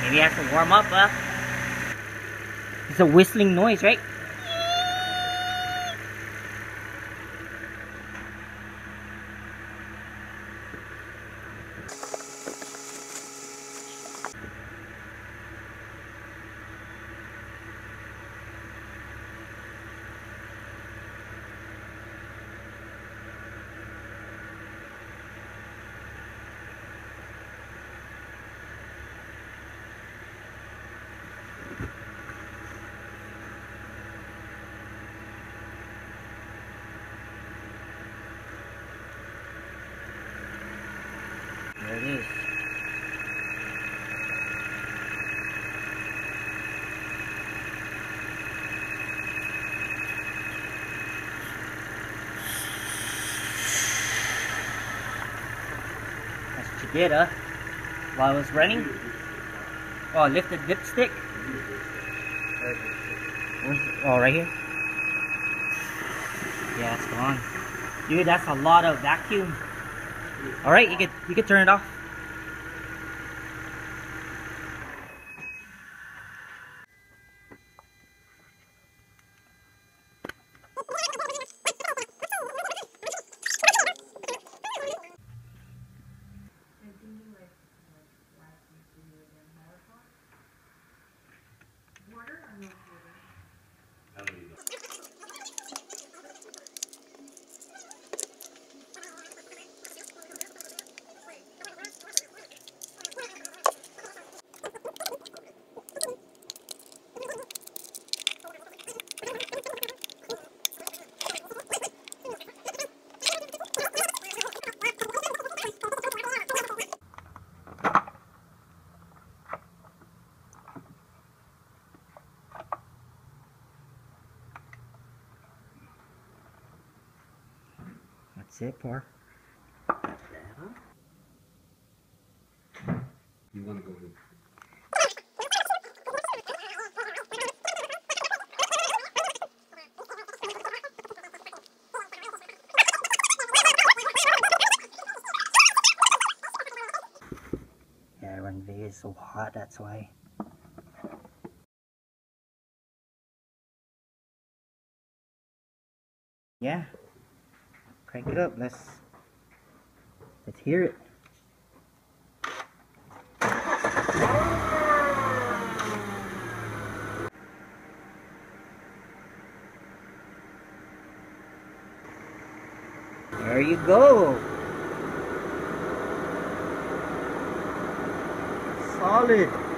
Maybe it has to warm up, It's a whistling noise, right? There it is. That's what you did, while I was running. Oh, lift the dipstick. Oh, right here. Yeah, it's gone. Dude, that's a lot of vacuum. Alright, you could turn it off. That's it, Par. You want to go with? Yeah, when V is so hot, that's why. Yeah. Crank it up, let's hear it. There you go. Solid.